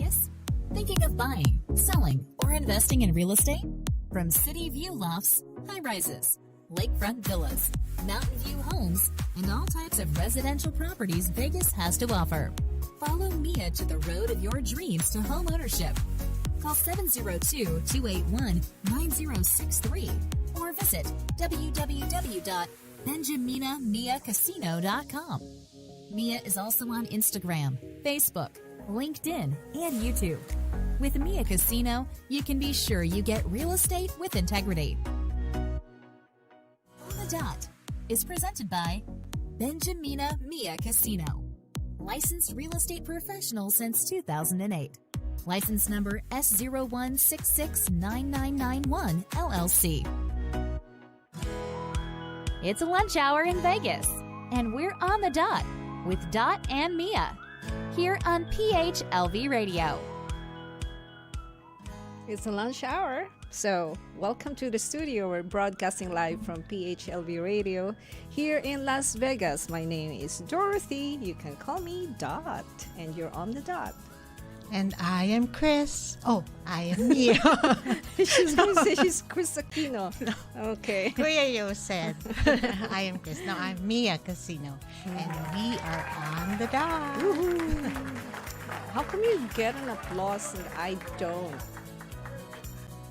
Vegas? Thinking of buying, selling, or investing in real estate? From city view lofts, high-rises, lakefront villas, mountain view homes, and all types of residential properties Vegas has to offer. Follow Mia to the road of your dreams to home ownership. Call 702-281-9063 or visit www.benjaminamiacasino.com. Mia is also on Instagram, Facebook, LinkedIn, and YouTube. With Mia Casino, you can be sure you get real estate with integrity. On the Dot is presented by Benjamina Mia Casino. Licensed real estate professional since 2008. License number S01669991 LLC. It's a lunch hour in Vegas, and we're on the dot with Dot and Mia here on PHLV Radio. It's a lunch hour, so welcome to the studio. We're broadcasting live from PHLV Radio here in Las Vegas. My name is Dorothy. You can call me Dot, and you're on the dot. And I am Chris. Oh, I am Mia. She's going to say she's Chris Aquino. No. Okay. Kuya Yo said, I am Chris. No, I'm Mia Casino. And we are on the dot. Woohoo. How come you get an applause and I don't?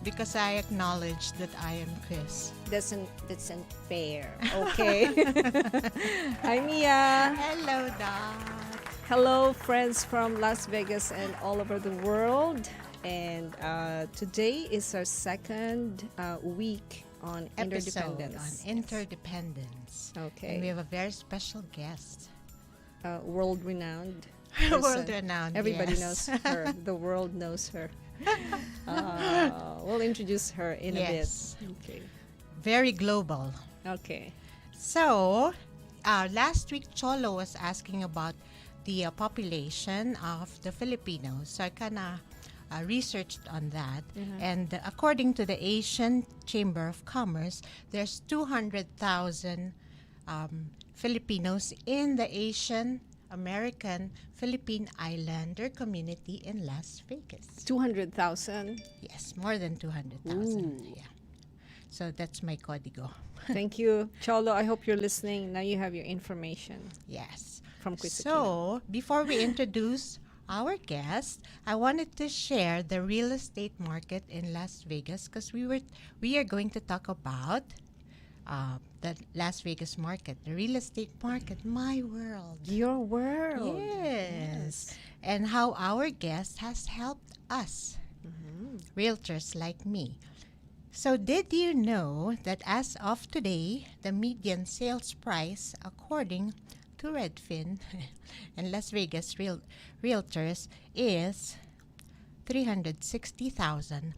Because I acknowledge that I am Chris. That's unfair. Okay. Hi, Mia. Hello, Dot. Hello, friends from Las Vegas and all over the world. And today is our second week on Interdependence. On Interdependence. Okay. And we have a very special guest. World-renowned. World-renowned, Everybody yes. knows her. The world knows her. We'll introduce her in a bit. Okay. Very global. Okay. So, last week, Cholo was asking about the population of the Filipinos. So I kind of researched on that. Mm-hmm. And according to the Asian Chamber of Commerce, there's 200,000 Filipinos in the Asian American Philippine Islander community in Las Vegas. 200,000? Yes, more than 200,000. Ooh. Yeah. So that's my código. Thank you. Cholo, I hope you're listening. Now you have your information. Yes. From Chris So, before we introduce our guest, I wanted to share the real estate market in Las Vegas because we are going to talk about the Las Vegas market, the real estate market, my world. Your world. Yes. And how our guest has helped us, realtors like me. So, did you know that as of today, the median sales price, according to Redfin and Las Vegas realtors, is $360,000.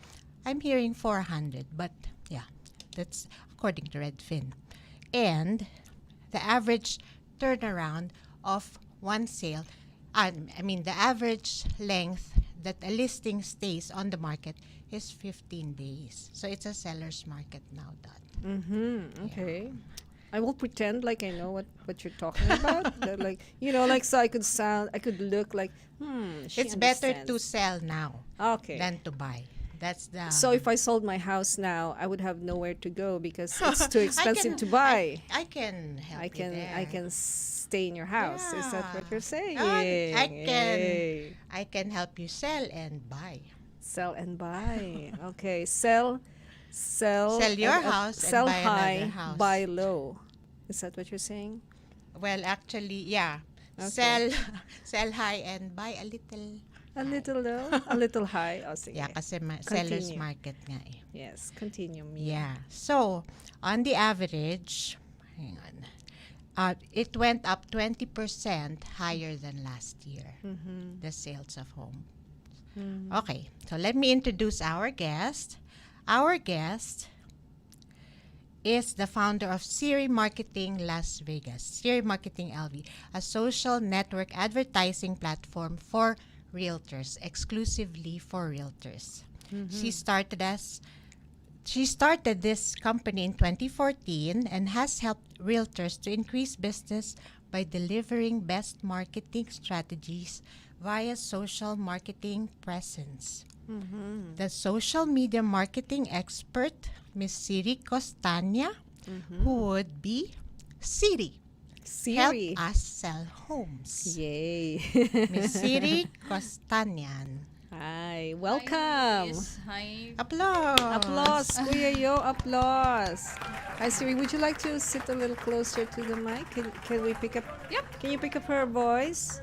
I'm hearing 400, but yeah, that's according to Redfin. And the average turnaround of one sale, the average length that a listing stays on the market is 15 days. So it's a seller's market now, Dot. Okay. Yeah. I will pretend like I know what you're talking about. That so I could look like, It's better to sell now than to buy. That's the. So if I sold my house now, I would have nowhere to go because it's too expensive to buy. I can help you there. I can stay in your house. Is that what you're saying? I can help you sell and buy. Sell and buy. Okay, sell your house sell and buy high, another house. buy low. Is that what you're saying? Well, actually, yeah. Okay. Sell high and buy a little. A little low, a little high. Oh, sige. Yeah, kasi seller's market nga eh. Yes, continue. Yeah. So, on the average, hang on, it went up 20% higher than last year, the sales of home. Okay, so let me introduce our guest. Our guest is the founder of Siri Marketing Las Vegas, Siri Marketing LV, a social network advertising platform for realtors, exclusively for realtors. She started this company in 2014 and has helped realtors to increase business by delivering best marketing strategies via social marketing presence. The social media marketing expert, Miss Siri Costania, who would be Siri. Siri. Help us sell homes. Yay. Miss Siri Costanian. Hi, Hi, welcome. Liz. Hi. Applause. Applause, Kuya Yo, applause. Hi, Siri, would you like to sit a little closer to the mic? Can we pick up? Yep. Can you pick up her voice?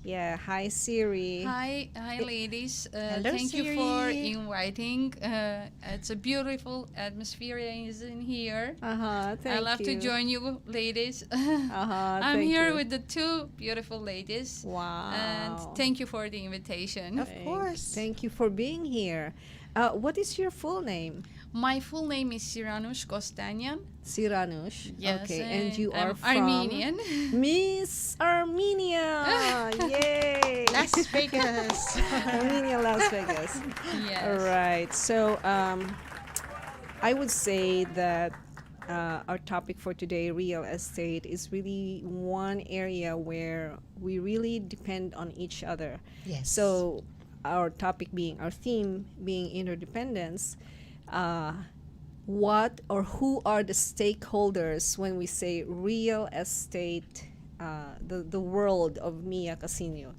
Yeah, hi, Siri. Hi, ladies. Hello, Thank you for Siri. inviting. It's a beautiful atmosphere in here. Thank I love you. to join you, ladies. I'm I'm here with the two beautiful ladies. Wow. And thank you for the invitation. Of course. Thank you for being here. What is your full name? My full name is Siranush Kostanyan. Siranush. Yes, Okay, and you I'm are from Armenian. Miss Armenia. Yay! Las Vegas. Armenia, Las Vegas. Yes. All right. So I would say that our topic for today, real estate, is really one area where we really depend on each other. Yes. So our topic being, our theme being interdependence, what or who are the stakeholders when we say real estate, the world of Mia Casino,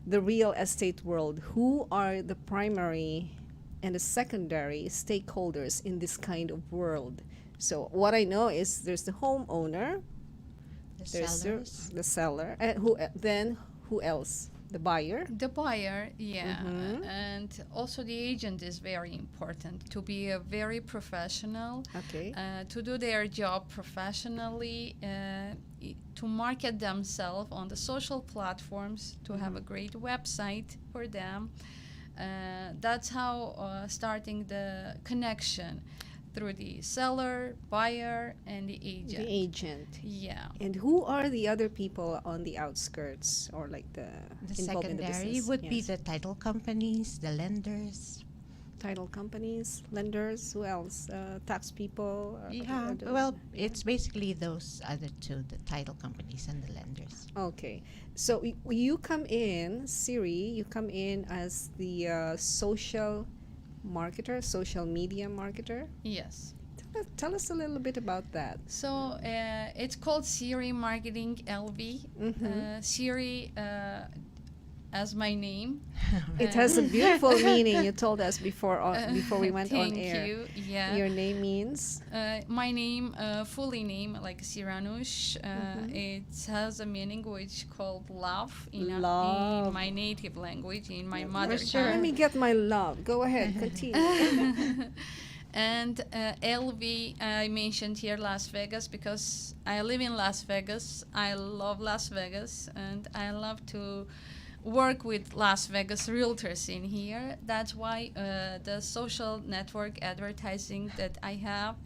the real estate world? Who are the primary and the secondary stakeholders in this kind of world? So what I know is there's the homeowner, The there's sellers. the seller, then who else? The buyer. The buyer, yeah, Mhm. and also the agent is very important to be a very professional, Okay. to do their job professionally, to market themselves on the social platforms, to have a great website for them. That's how starting the connection through the seller, buyer, and the agent. The agent. Yeah. And who are the other people on the outskirts or like the involved in the secondary business? would be Yes. the title companies, the lenders. Title companies, lenders, who else? Tax people? Yeah. Well, it's basically those other two, the title companies and the lenders. Okay. So you come in, Siri, you come in as the social marketer, social media marketer. Yes. Tell us a little bit about that. So it's called Siri Marketing LV. Siri as my name. It has a beautiful meaning. You told us before we went on Thank air. you. Yeah. Your name means? My name, fully name, like Siranush, it has a meaning which called love in Love. my native language, in my mother sure. Let tongue. me get my love. Go ahead, continue. And LV, I mentioned here Las Vegas because I live in Las Vegas. I love Las Vegas, and I love to work with Las Vegas realtors in here. That's why the social network advertising that I have,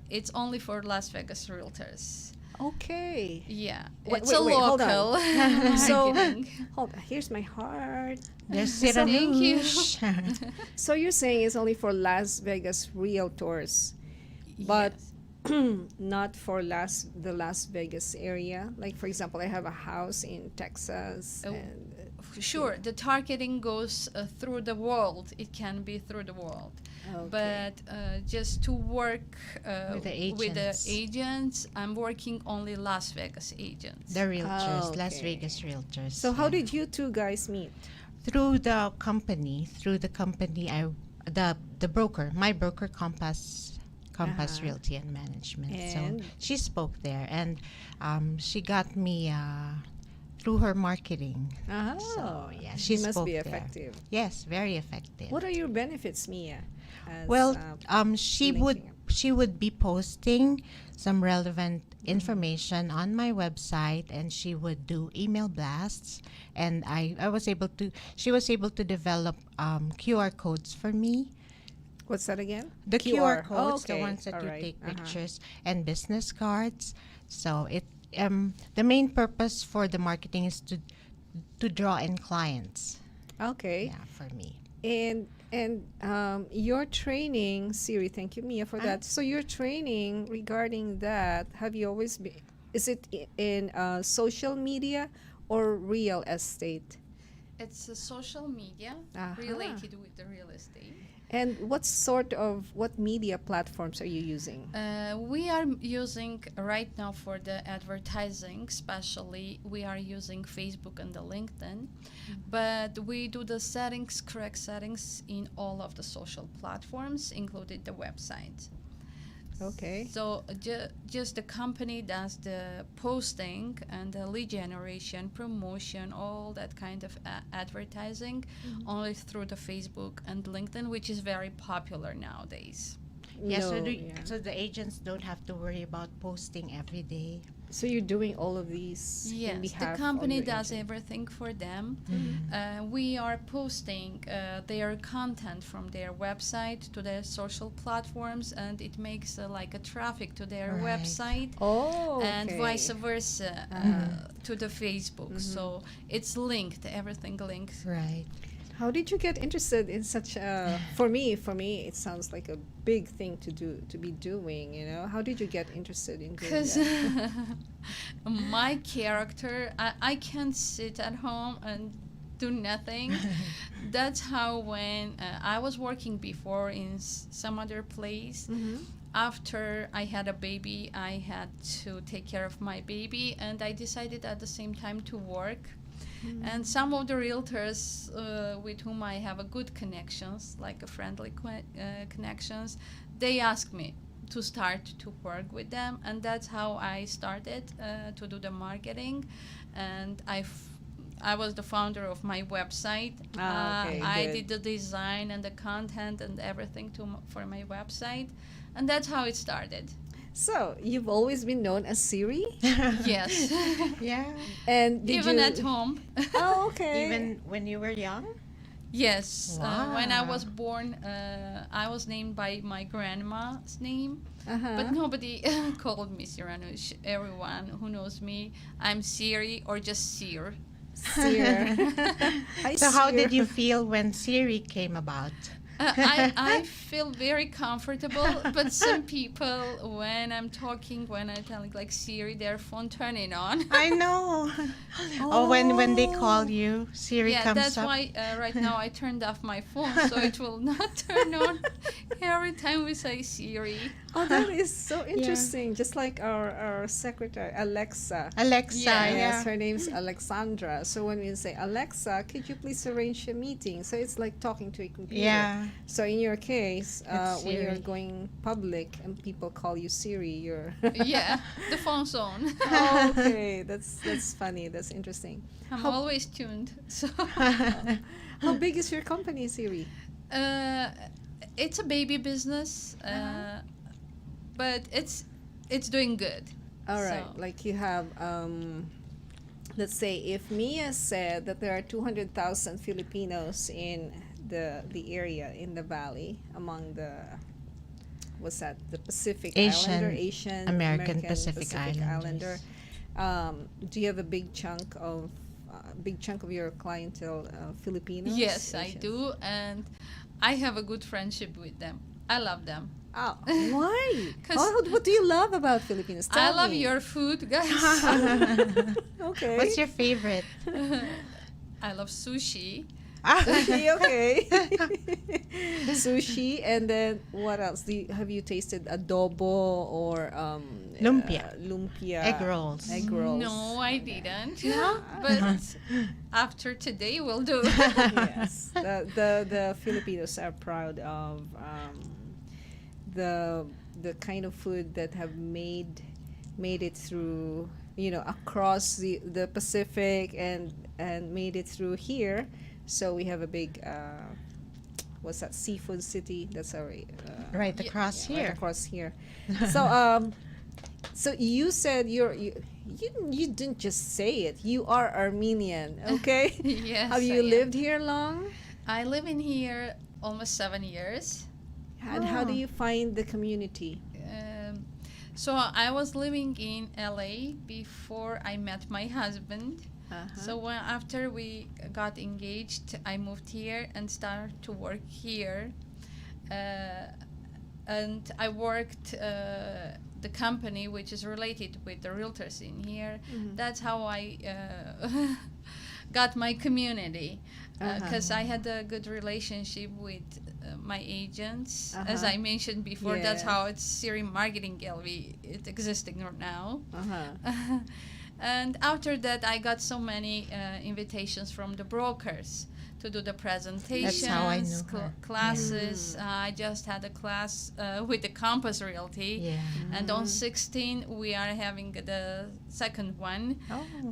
it's only for Las Vegas realtors. Okay. Yeah, Wait, it's wait, a wait, hold on. local So, marketing. hold on. Here's my heart. There's Thank you. Siranush. So you're saying it's only for Las Vegas realtors, but Yes. not for the Las Vegas area. Like, for example, I have a house in Texas, Oh. and Sure, the targeting goes through the world. It can be through the world. okay. But just to work With the with the agents. agents, I'm working only Las Vegas agents. The realtors, Las Okay. Vegas realtors. So how yeah. did you two guys meet? Through the company, the broker, my broker, Compass Realty and Management. And? So she spoke there, and she got me through her marketing. Oh, So yeah, she must spoke be there. effective. Yes, very effective. What are your benefits, Mia? As, Well, she would linking up? she would be posting some relevant information on my website, and she would do email blasts, and she was able to develop QR codes for me. What's that again? The QR Oh, codes, the okay. ones that All you right. take Uh-huh. pictures, and business cards. So the main purpose for the marketing is to draw in clients. Okay. Yeah, for me. And your training, Siri, thank you, Mia, for that. So your training regarding that, have you always been, is it in social media or real estate? It's a social media Aha. related with the real estate. And what media platforms are you using? We are using right now for the advertising, especially we are using Facebook and the LinkedIn, but we do the correct settings in all of the social platforms, including the website. Okay. So just the company does the posting and the lead generation, promotion, all that kind of advertising only through the Facebook and LinkedIn, which is very popular nowadays. Yeah, No, so the agents don't have to worry about posting every day. So you're doing all of these in Yes, the behalf company of your does agent. everything for them. We are posting their content from their website to their social platforms, and it makes like a traffic to their Right. website. Oh, And okay. vice versa to the Facebook. So it's linked, everything linked. Right. How did you get interested in such a? For me, it sounds like a big thing to be doing. You know, how did you get interested in doing Because that? my character, I can't sit at home and do nothing. That's how when I was working before in some other place. After I had a baby, I had to take care of my baby, and I decided at the same time to work. And some of the realtors with whom I have a good connections, like a friendly connections, they asked me to start to work with them, and that's how I started to do the marketing. And I was the founder of my website. Okay, I good. did the design and the content and everything for my website, and that's how it started. So you've always been known as Siri, Yes, Yeah. and did even you? at home. Oh, okay. Even when you were young? Yes, when I Wow. was born, I was named by my grandma's name, Uh-huh. but nobody called me Sereno. Everyone who knows me, I'm Siri or just Seer. Seer. Hi, So how Seer. did you feel when Siri came about? I feel very comfortable, but some people, when I'm talking, when I'm telling like Siri, their phone turning on. I know. Oh, when they call you, Siri Yeah, comes that's up. why right now I turned off my phone so it will not turn on every time we say Siri. Oh, that is so interesting. Just like our secretary, Alexa. Alexa, Yeah. yeah. Yes, her name's Alexandra. So when we say, Alexa, could you please arrange a meeting? So it's like talking to a computer. Yeah. So in your case, It's when you're Siri. going public and people call you Siri, you're... Yeah, the phone's on. Oh, okay, that's funny. That's interesting. I'm How- always tuned. So How big is your company, Siri? it's a baby business, but it's doing good. All right, So- like you have, let's say, if Mia said that there are 200,000 Filipinos in the area in the valley among the what's that? The Pacific Islander, Asian American Pacific Islander. Islanders. Do you have a big chunk of your clientele Filipinos? Yes, I Asians? do, and I have a good friendship with them. I love them. Oh, why? 'Cause- What do you love about Filipinos? I Tell love me. your food, guys. Okay. What's your favorite? I love sushi. Sushi, okay. Sushi, and then what else? Have you tasted adobo or Lumpia. Lumpia. Egg rolls. Egg rolls. No, I didn't. Yeah? But after today, we'll do. Yes. The Filipinos are proud of the kind of food that have made it through, across the Pacific and made it through here. So we have a big what's that, seafood city? That's our Right across right here. across here. So so you said you didn't just say it. You are Armenian, okay? Yes. Have I you am. lived here long? I live in here almost 7 years. And how do Oh. you find the community? So I was living in LA before I met my husband. So after we got engaged, I moved here and started to work here. And I worked the company which is related with the realtors in here. That's how I got my community because I had a good relationship with my agents. As I mentioned before, that's how it's Siri Marketing LV. It's existing now. And after that, I got so many invitations from the brokers to do the presentations, That's how I knew her. classes. I just had a class with the Campus Realty. Yeah. And on 16, we are having the second one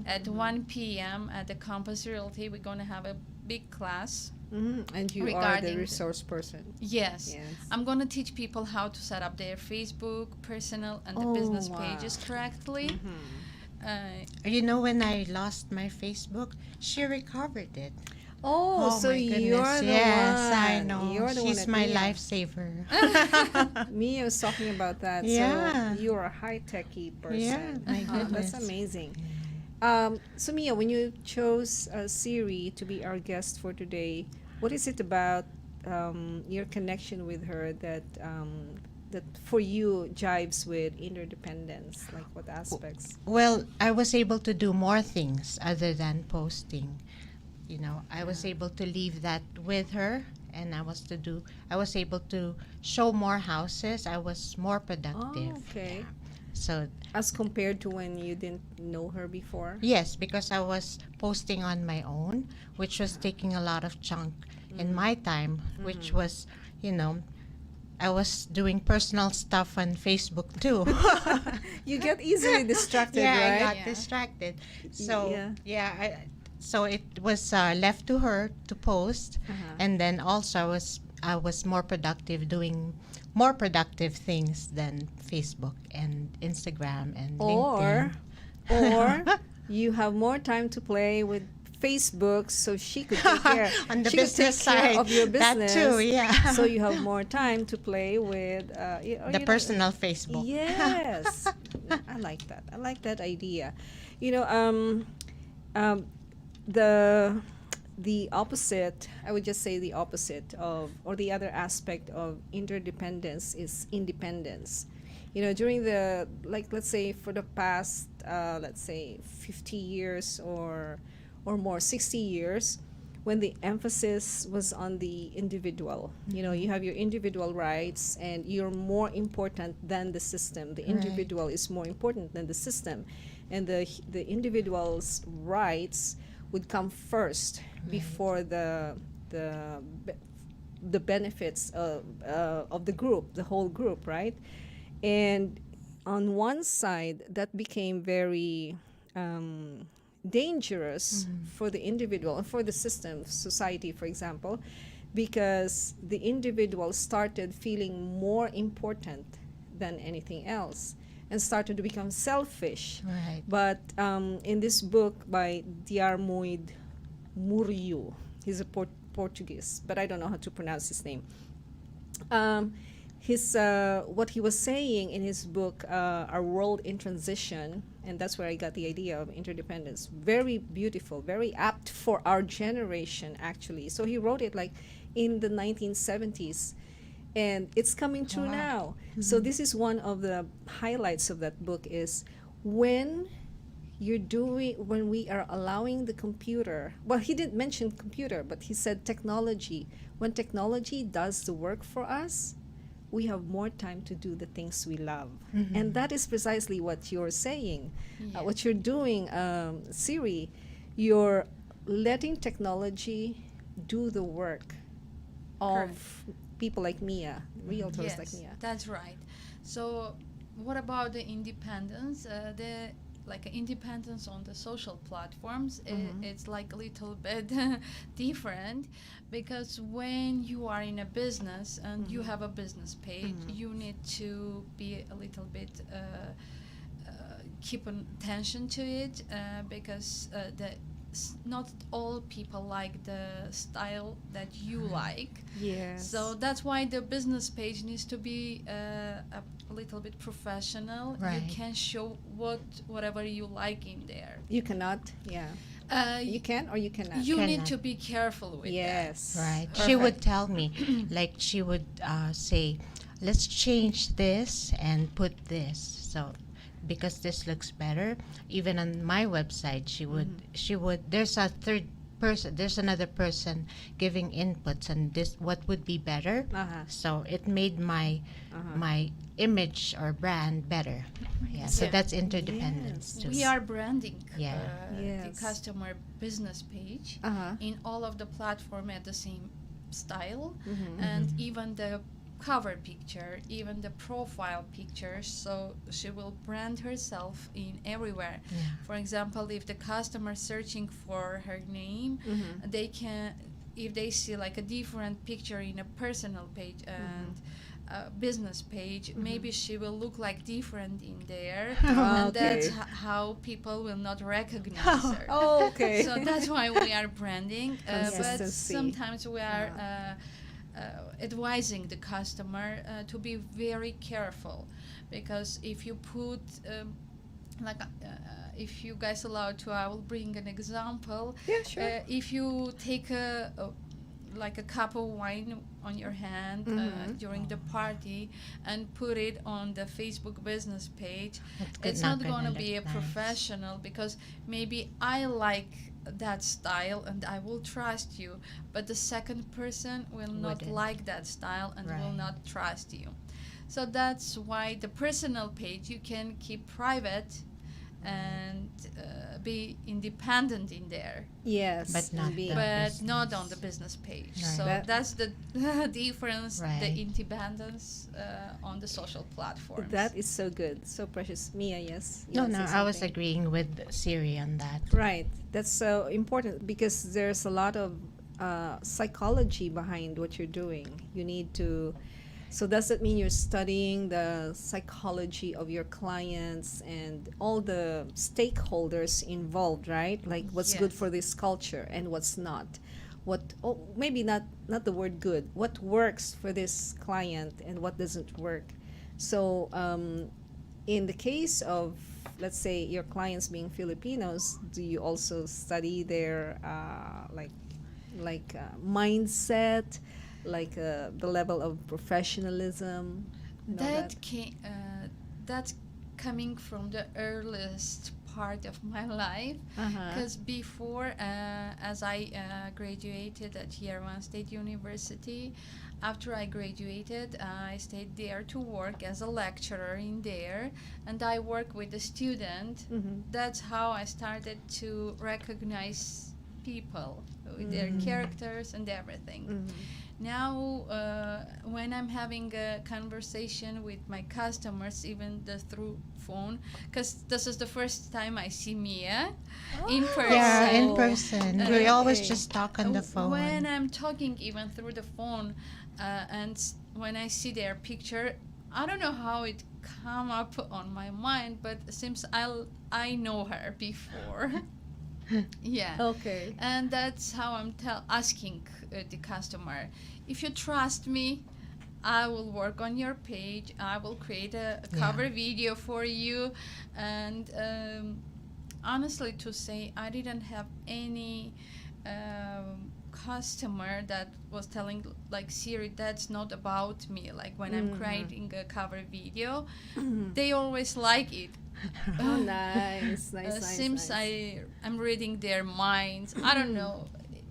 at 1 p.m. at the Campus Realty. We're going to have a big class. And you are the regarding resource person. Yes. I'm going to teach people how to set up their Facebook, personal, and the business pages correctly. You know, when I lost my Facebook, she recovered it. Oh, so my you're goodness. the Yes, one. I know. You're the She's one my Mia. lifesaver. Mia was talking about that. Yeah. So you're a high-techy person. Yeah, my That's goodness. amazing. So Mia, when you chose Siri to be our guest for today, what is it about your connection with her that that for you jives with interdependence? Like what aspects? Well, I was able to do more things other than posting. You know, I was able to leave that with her, and I was able to show more houses. I was more productive. Oh, okay. So As compared to when you didn't know her before? yes, because I was posting on my own, which was taking a lot of chunk in my time, which was, you know, I was doing personal stuff on Facebook too. You get easily distracted, Yeah, right? I got distracted. So Yeah. so it was left to her to post, and then also I was more productive doing more productive things than Facebook and Instagram and Or LinkedIn. you have more time to play with Facebook, so she could take care On the she could business take care side, of your that business. too, yeah. So you have more time to play with The personal Facebook. Yes, I like that. I like that idea. You know, the opposite. I would just say the opposite of, or the other aspect of interdependence is independence. You know, during the, like, let's say for the past, let's say 50 years or more, 60 years, when the emphasis was on the individual. You know, you have your individual rights and you're more important than the system. The individual is more important than the system. And the individual's rights would come first before the benefits of the group, the whole group, right? And on one side, that became very dangerous for the individual and for the system, society, for example, because the individual started feeling more important than anything else and started to become selfish. Right. But in this book by Diarmuid Murillo, he's a Portuguese, but I don't know how to pronounce his name. What he was saying in his book, Our World in Transition, and that's where I got the idea of interdependence. Very beautiful, very apt for our generation, actually. So he wrote it like in the 1970s, and it's coming true now. So this is one of the highlights of that book is when we are allowing the computer, well, he didn't mention computer, but he said technology. When technology does the work for us, we have more time to do the things we love. And that is precisely what you're saying. What you're doing, Siri, you're letting technology do the work of people like Mia, realtors like Mia. That's right. So what about the independence? Independence on the social platforms, it's like a little bit different, because when you are in a business and you have a business page, you need to be a little bit keep attention to it, because not all people like the style that you like. Yes. So that's why the business page needs to be a little bit professional. Right. You can show whatever you like in there. You cannot, you can or you cannot. You need Cannot. to be careful with Yes. Right. Perfect. She would tell me, like she would say, let's change this and put this. So because this looks better. Even on my website, she would. There's a third person. There's another person giving inputs on this. What would be better? So it made my image or brand better. Yeah. So Yeah. that's interdependence too. We are branding Yeah. Yes. the customer business page in all of the platform at the same style, and even the cover picture, even the profile picture. So she will brand herself in everywhere. Yeah. For example, if the customer searching for her name, they can, if they see like a different picture in a personal page and a business page, maybe she will look like different in there, and that's how people will not recognize her. Oh, okay. So that's why we are branding, but Consistency. sometimes we are advising the customer to be very careful, because if you put if you guys allow to, I will bring an example. Yeah, sure. If you take a cup of wine on your hand during the party and put it on the Facebook business page, it's not going to be a professional, because maybe I like that style and I will trust you, but the second person will not like that style and will not trust you. So that's why the personal page you can keep private and be independent in there. Yes, But not be- the- But business. not on the business page. Right. So That- that's the difference, the Right. independence on the social platforms. that is so good, so precious. Mia, yes. You No, wanna no, say I was something? agreeing with Siri on that. Right. That's so important, because there's a lot of psychology behind what you're doing. You need to. So does that mean you're studying the psychology of your clients and all the stakeholders involved, right? Like what's good Yes. for this culture and what's not. Maybe not the word good. What works for this client and what doesn't work. So in the case of, let's say, your clients being Filipinos, do you also study their mindset, like the level of professionalism? You know That's coming from the earliest part of my life, because before, as I graduated at Year One State University, after I graduated, I stayed there to work as a lecturer in there, and I work with the student. That's how I started to recognize people with their characters and everything. Now, when I'm having a conversation with my customers, even through phone, because this is the first time I see Mia in person. Yeah, in person. We always Okay. just talk on the phone. When I'm talking even through the phone, when I see their picture, I don't know how it come up on my mind, but it seems I know her before. Yeah. Okay. And that's how I'm asking the customer, if you trust me, I will work on your page. I will create a cover video for you. And honestly, to say, I didn't have any customer that was telling, like, Siri, that's not about me. Like when I'm creating a cover video, they always like it. Oh, nice, Seems nice. I'm reading their minds. I don't know.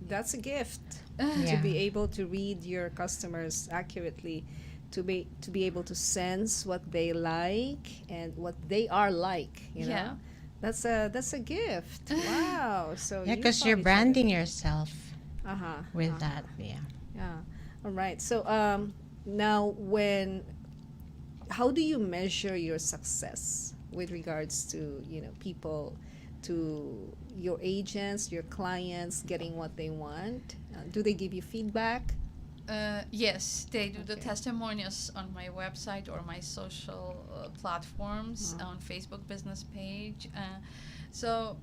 That's a gift, to Yeah. be able to read your customers accurately, to be able to sense what they like and what they are like. You know, Yeah. that's a gift. Wow. So Yeah, you because found you're each branding yourself other. with that. Yeah. Yeah. All right. So now how do you measure your success with regards to, people, to your agents, your clients getting what they want? Do they give you feedback? Yes, they do the Okay. testimonials on my website or my social platforms, on Facebook business page. So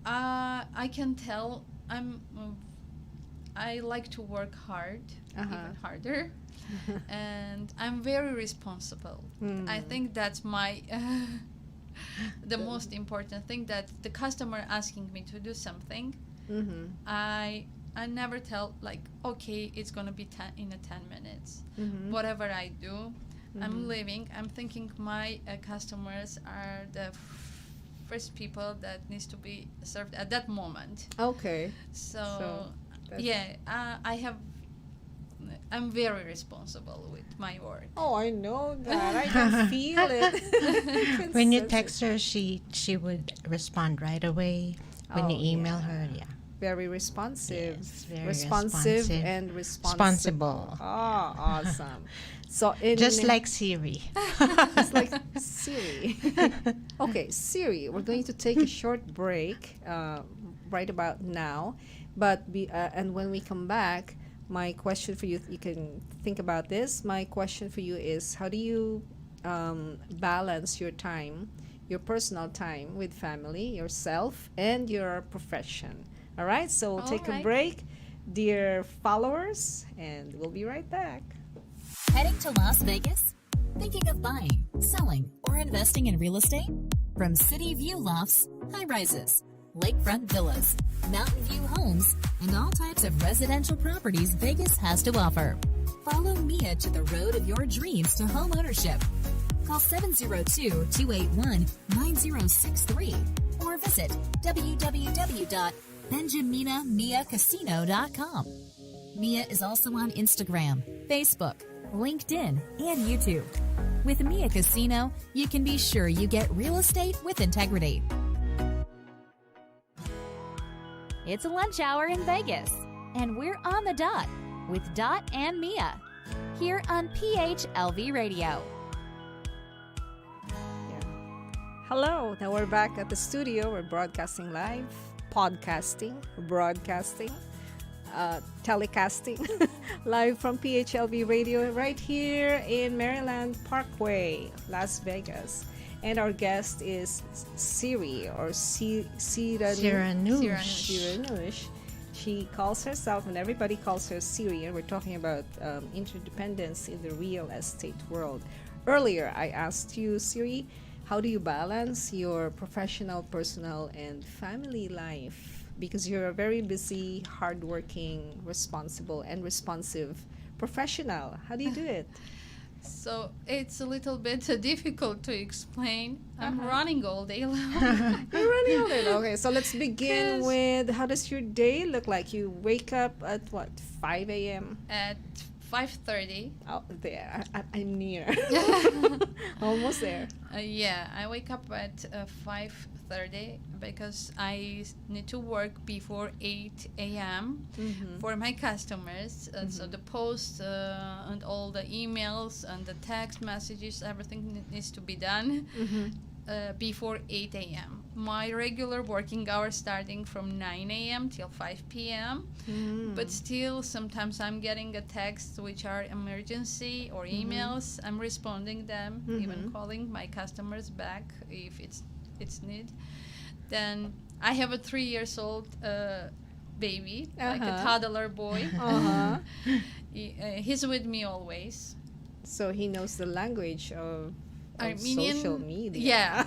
I can tell I like to work hard, even harder, and I'm very responsible. I think that's my the most important thing, that the customer asking me to do something, I never tell, like, okay, it's gonna be in a 10 minutes. Whatever I do, I'm leaving, I'm thinking my customers are the first people that needs to be served at that moment. Okay. So that's- yeah, I'm very responsible with my work. Oh, I know that. I can feel it. I can When you sense text her, she would respond right away. When you Oh, email yeah. her, yeah. very responsive. Yes, very responsive responsive. and responsible. Responsible. Oh, awesome. So Just like Siri. it's like Siri. Okay, Siri, we're going to take a short break right about now. And when we come back, my question for you, you can think about this. My question for you is, how do you balance your time, your personal time with family, yourself, and your profession? All right, so we'll take a Alright. break, dear followers, and we'll be right back. Heading to Las Vegas? Thinking of buying, selling, or investing in real estate? From city view lofts, high rises, lakefront villas, mountain view homes, and all types of residential properties Vegas has to offer. Follow Mia to the road of your dreams to home ownership. Call 702-281-9063 or visit www.benjaminamiacasino.com. Mia is also on Instagram, Facebook, LinkedIn, and YouTube. With Mia Casino, you can be sure you get real estate with integrity. It's a lunch hour in Vegas, and we're on the dot with Dot and Mia here on PHLV Radio. Hello, now we're back at the studio. We're broadcasting live, podcasting, broadcasting, telecasting, live from PHLV Radio right here in Maryland Parkway, Las Vegas. And our guest is Siri, or Siranush. Siranush. She calls herself, and everybody calls her Siri, and we're talking about interdependence in the real estate world. Earlier, I asked you, Siri, how do you balance your professional, personal, and family life? Because you're a very busy, hardworking, responsible, and responsive professional. How do you do it? So it's a little bit difficult to explain. I'm Uh-huh. running all day long. You're running all day. Okay, so let's begin 'Cause- with, how does your day look like? You wake up at what, 5 a.m.? At 5:30. Oh, there. I'm near. Almost there. Yeah, I wake up at 5:30 because I need to work before 8 a.m. For my customers. So the post and all the emails and the text messages, everything needs to be done before 8 a.m. My regular working hours starting from 9 a.m. till 5 p.m. But still, sometimes I'm getting a text which are emergency or emails. I'm responding them, even calling my customers back if it's need. Then I have a 3 years old baby, like a toddler boy. He's with me always. So he knows the language of Armenian, social media. Yeah.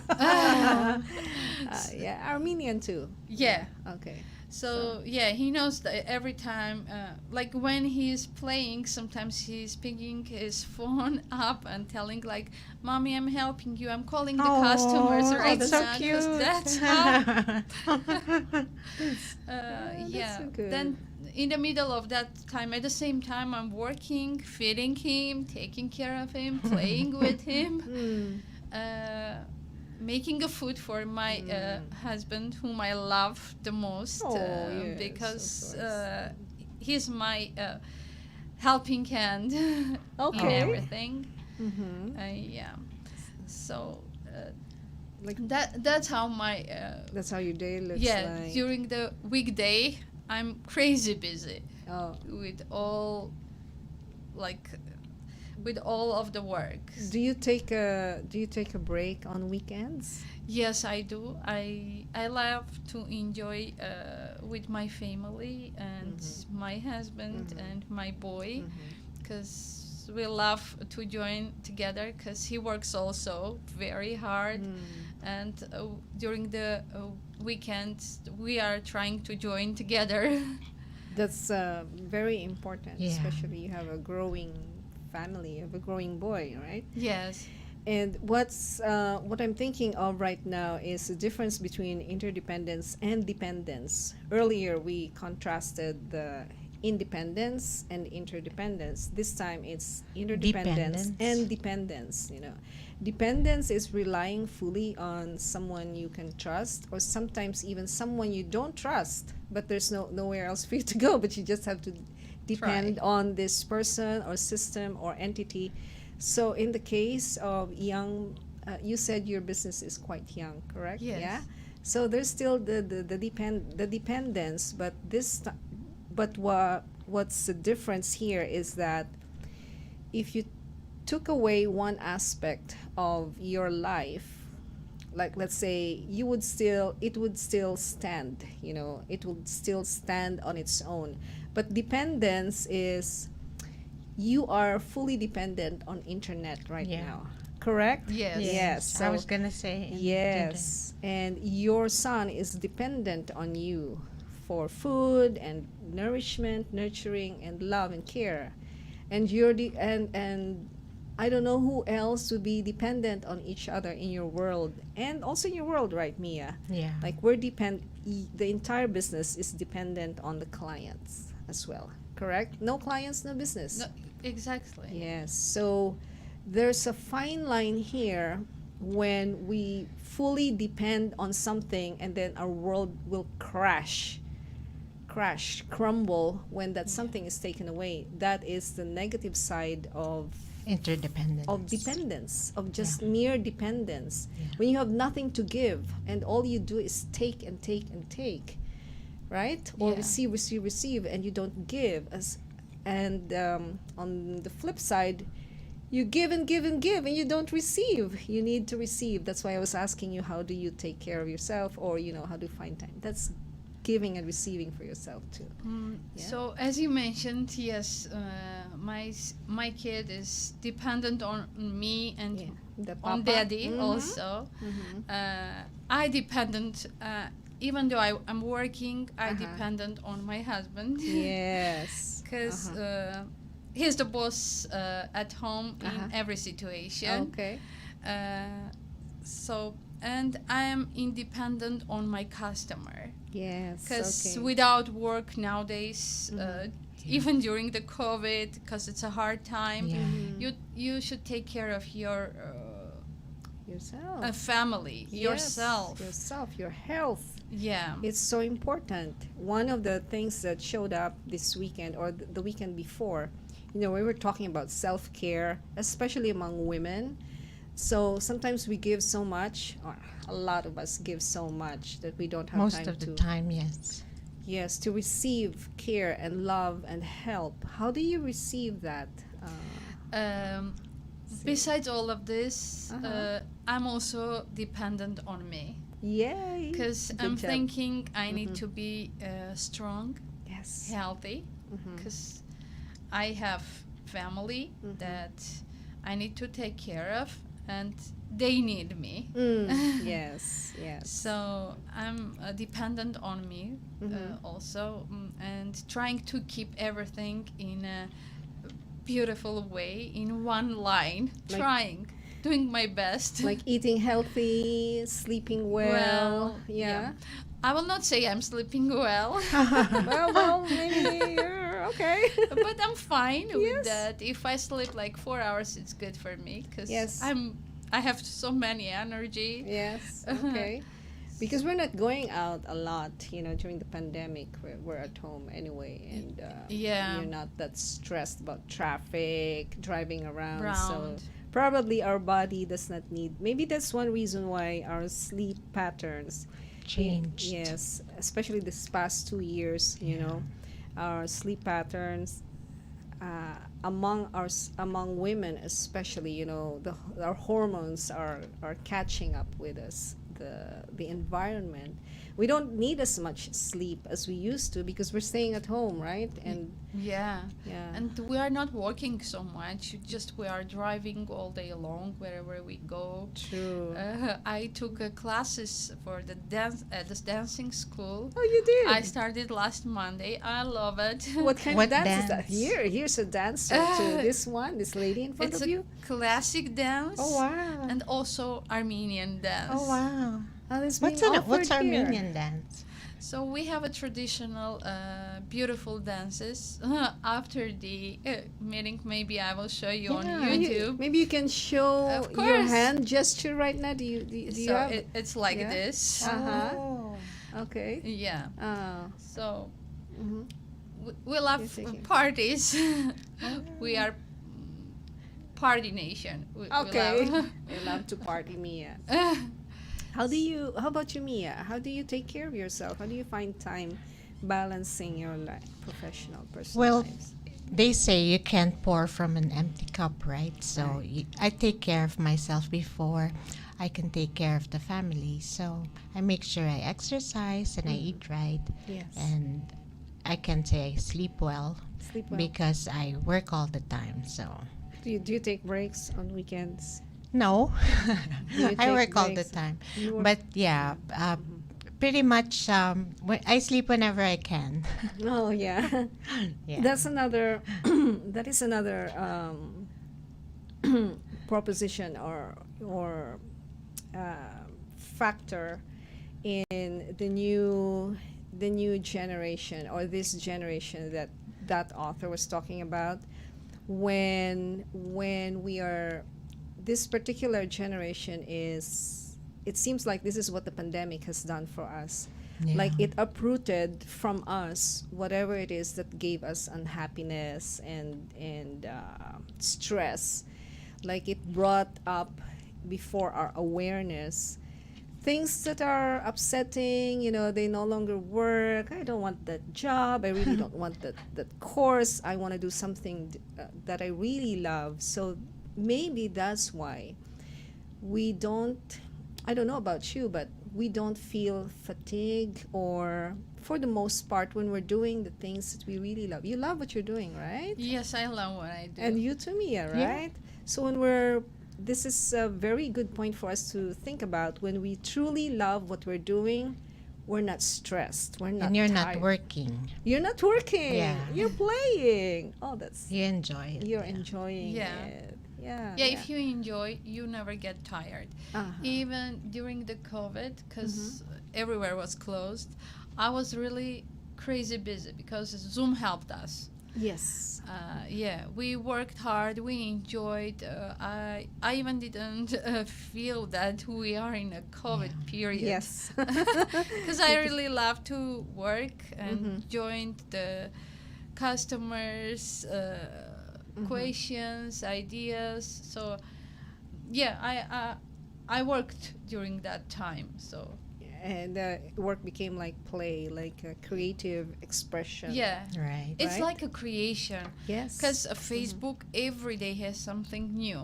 Yeah, Armenian too. Yeah. Okay. So yeah, he knows that every time, like when he's playing, sometimes he's picking his phone up and telling like, "Mommy, I'm helping you. I'm calling the customers right that's now." so 'Cause cute. that's how. that's so good. Then in the middle of that time, at the same time, I'm working, feeding him, taking care of him, playing with him. Making a food for my husband, whom I love the most, Oh, yes, because of course. he's my helping hand in Okay. everything. Yeah. So Like that's how my that's how your day looks like. during the weekday I'm crazy busy Oh. with all of the work. Do you take a break on weekends? Yes, I do. I love to enjoy with my family and my husband and my boy, because we love to join together, because he works also very hard, and during the weekends we are trying to join together. That's very important, Yeah. especially you have a growing family, you have a growing boy, right? Yes. And what I'm thinking of right now is the difference between interdependence and dependence. Earlier, we contrasted the independence and interdependence. This time, it's interdependence Dependence. and dependence. You know, dependence is relying fully on someone you can trust, or sometimes even someone you don't trust, but there's nowhere else for you to go. But you just have to depend on this person or system or entity. So in the case of young, you said your business is quite young, correct? Yes. Yeah. So there's still the dependence, but what's the difference here is that if you took away one aspect of your life, like let's say it would still stand, you know, it would still stand on its own. But dependence is you are fully dependent on internet right Yeah. now, correct? Yes. Yes. I So was gonna say. yes, and your son is dependent on you for food and nourishment, nurturing, and love and care. And and I don't know who else would be dependent on each other in your world and also in your world, right, Mia? Yeah. Like the entire business is dependent on the clients as well, correct? No clients, no business. No, exactly. Yes. So there's a fine line here when we fully depend on something and then our world will crumble when that something is taken away. That is the negative side of Interdependence. dependence, of just mere dependence. Yeah. When you have nothing to give and all you do is take and take and take, right? Or Yeah. receive, and you don't give. And on the flip side, you give and give and give, and you don't receive. You need to receive. That's why I was asking you, how do you take care of yourself, or how do you find time? That's giving and receiving for yourself too. Yeah. So as you mentioned, yes, my kid is dependent on me and The on papa. daddy also. I dependent, even though I'm working, I dependent on my husband. Yes. Because he's the boss at home in every situation. Okay. So, and I am independent on my customer. Yes. Because Okay. without work nowadays, even during the COVID, because it's a hard time, Yeah. you should take care of your Yourself. family, Yes, yourself. your health. Yeah. It's so important. One of the things that showed up this weekend or the weekend before, we were talking about self-care, especially among women. So sometimes we give so much, or a lot of us give so much that we don't have Most time of the to time, yes. yes, to receive care and love and help. How do you receive that? Besides all of this, I'm also dependent on me. Yay! Because Good I'm job. thinking I need to be strong, Yes. healthy, because I have family that I need to take care of, and they need me. Yes. Yes. So I'm dependent on me also, and trying to keep everything in a beautiful way, in one line, doing my best. Like eating healthy, sleeping well. Yeah. I will not say I'm sleeping well, well, maybe okay. but I'm fine Yes. with that. If I sleep like 4 hours, it's good for me because Yes. I have so many energy. Yes. Okay. Because we're not going out a lot, during the pandemic. We're at home anyway, and Yeah. you're not that stressed about traffic, driving around. So Round. probably our body does not need. Maybe that's one reason why our sleep patterns Changed. Yes, especially this past 2 years. Our sleep patterns among women, especially. Our hormones are catching up with us. the environment. We don't need as much sleep as we used to because we're staying at home, right? And Yeah. yeah. And we are not working so much. Just we are driving all day long wherever we go. True. I took classes for the dance at this dancing school. Oh, you did. I started last Monday. I love it. What kind What of dance, is that? dance? Here's a dancer to this lady in front It's of a you. classic dance. Oh, wow. And also Armenian dance. Oh, wow. Oh, that's What's being what's offered here. Armenian dance? So we have a traditional, beautiful dances. After the meeting, maybe I will show you on Yeah. YouTube. Maybe you can show Of your course. hand gesture right now. Do you So have? it's like Yeah. this. Uh-huh. Oh. Okay. Yeah. So Mhm. we love You're taking- parties. We are party nation. We Okay. love- We love to party, Mia. How about you, Mia? How do you take care of yourself? How do you find time balancing your life, professional, personal Well, lives? They say you can't pour from an empty cup, right? So I take care of myself before I can take care of the family. So I make sure I exercise and I eat right. Yes. And I can say I sleep well Sleep well. because I work all the time. So Do you take breaks on weekends? no, you I take work all the breaks? time. You work- But yeah, pretty much I sleep whenever I can. Oh yeah. Yeah. That's another. That is another proposition or factor in the new generation or this generation that author was talking about. When we are, this particular generation is, it seems like this is what the pandemic has done for us. Yeah. Like it uprooted from us whatever it is that gave us unhappiness and stress. Like it brought up before our awareness things that are upsetting. They no longer work. I don't want that job. I really don't want that course. I want to do something that I really love. So maybe that's why we don't, I don't know about you, but we don't feel fatigue, or for the most part when we're doing the things that we really love. You love what you're doing, right? Yes, I love what I do. And you too, Mia, Yeah. right? So this is a very good point for us to think about. When we truly love what we're doing, we're not stressed. We're not And you're tired. not working. You're not working. Yeah. You're playing. Oh, that's, You enjoy it. you're yeah. enjoying Yeah. it. Yeah. Yeah, if you enjoy, you never get tired. Uh-huh. Even during the COVID, because everywhere was closed, I was really crazy busy because Zoom helped us. Yes. Yeah, we worked hard. We enjoyed. I even didn't feel that we are in a COVID period. Yes. Because I really love to work and joined the customers' questions, ideas. So, yeah, I worked during that time. So, And work became like play, like a creative expression. yeah, Right. it's Right? like a creation. Yes. Because Facebook every day has something new.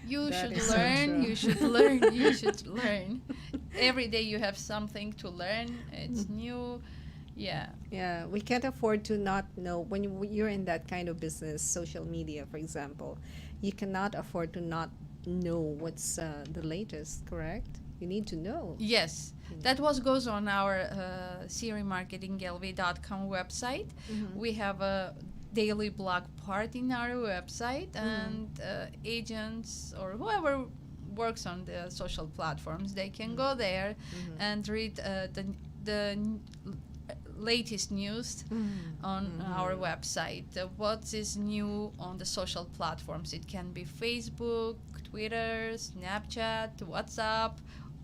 You That should is so learn, true. you should learn, you should learn. Every day you have something to learn. It's new. Yeah. Yeah, we can't afford to not know. When you're in that kind of business, social media, for example, you cannot afford to not know what's the latest, correct? You need to know. Yes. That was goes on our SiriMarketingLV.com website. We have a daily blog part in our website, and agents or whoever works on the social platforms, they can go there and read the latest news on our website. What is new on the social platforms? It can be Facebook, Twitter, Snapchat, WhatsApp,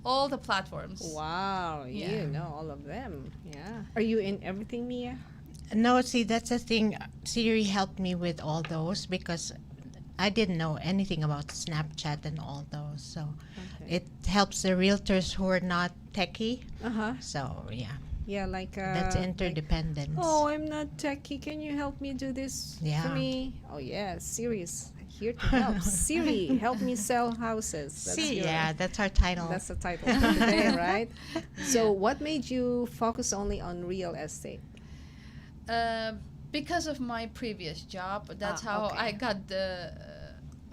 all the platforms. Wow, Yeah. you know all of them. Yeah. Are you in everything, Mia? No, see, that's the thing. Siri helped me with all those because I didn't know anything about Snapchat and all those. So Okay. it helps the realtors who are not techie. Uh-huh. So, yeah, Yeah, like that's like, interdependence. oh, I'm not techie. Can you help me do this for Yeah. me? Oh, yeah, serious. here to help. Siri, help me sell houses. Yeah, that's our title. That's the title for today, right? So, what made you focus only on real estate? Because of my previous job, that's how okay. I got the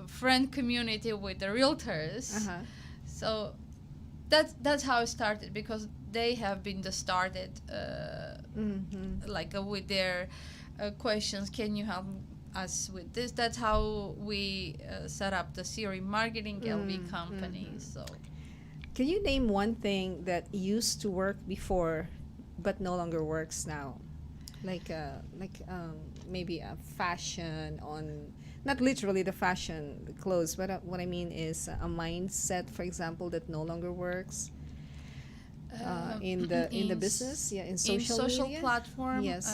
friend community with the realtors. Uh-huh. So that's how it started, because they have been the started with their questions. Can you help us with this? That's how we set up the Siri marketing LV company. So Can you name one thing that used to work before but no longer works now? Like maybe a fashion on, not literally the fashion the clothes, but what I mean is a mindset, for example, that no longer works in the business, in social media? platform, Yes.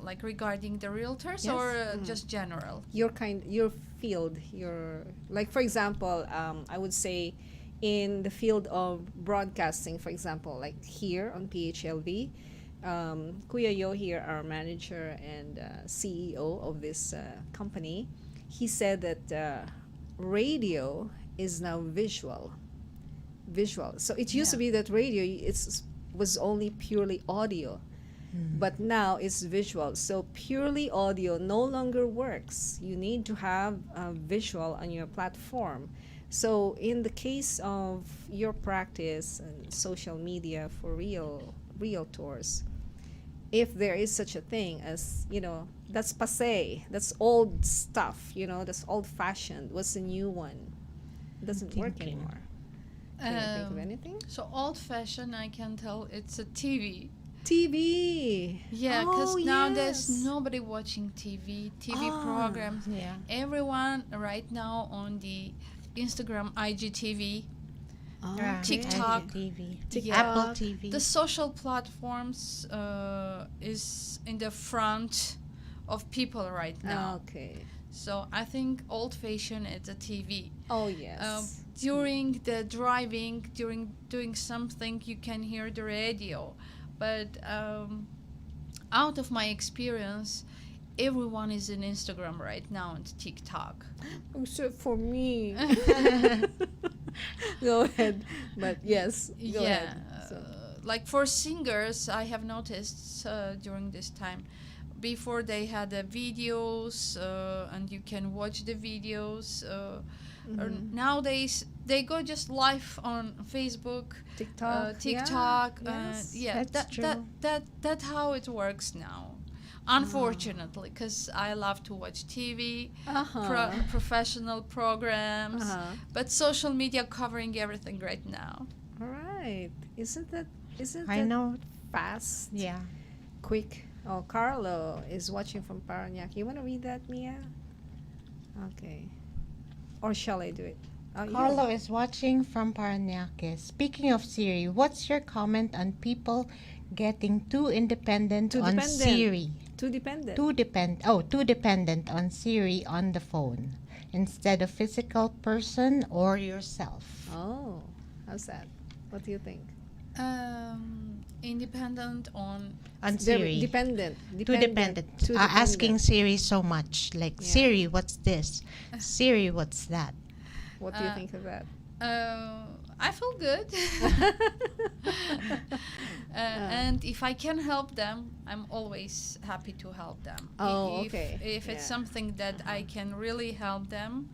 like regarding the realtors, Yes. or just general. Your field, your, like, for example, I would say in the field of broadcasting, for example, like here on PHLV, Kuya Yo here, our manager and CEO of this company, he said that radio is now visual. So it used to be that radio was only purely audio, but now it's visual. So purely audio no longer works. You need to have a visual on your platform. So in the case of your practice and social media for realtors, if there is such a thing as, that's passé, that's old stuff, that's old fashioned. What's the new one? It doesn't work anymore. Can you think of anything? So old fashioned, I can tell it's a TV. TV. Yeah, because now there's yes. nobody watching TV programs. Yeah. Everyone right now on the Instagram, IGTV, TikTok, TV, TikTok. Apple TV. the social platforms is in the front of people right now. Okay. So I think old fashioned is a TV. Oh, yes. During the driving, during doing something, you can hear the radio. But out of my experience, everyone is in Instagram right now and TikTok. Except for me. Go ahead. But yes, go ahead. So. Like for singers, I have noticed during this time, before they had the videos and you can watch the videos. Nowadays, they go just live on Facebook, TikTok. Yes. That's true. That's how it works now. Unfortunately, because I love to watch TV, professional programs, but social media covering everything right now. All right. Isn't that I know. fast? Yeah. Quick. Oh, Carlo is watching from Parañaque. You want to read that, Mia? Okay. Or shall I do it? Oh, Carlo is watching from Parañaque. Speaking of Siri, what's your comment on people getting too independent on Siri? Too dependent. Too dependent on Siri on the phone instead of physical person or yourself. Oh, how's that? What do you think? Independent on Siri. Dependent. Too dependent. Asking Siri so much. Like, Siri, what's this? Siri, what's that? What do you think of that? I feel good. And if I can help them, I'm always happy to help them. Oh, if, okay. If it's something that I can really help them,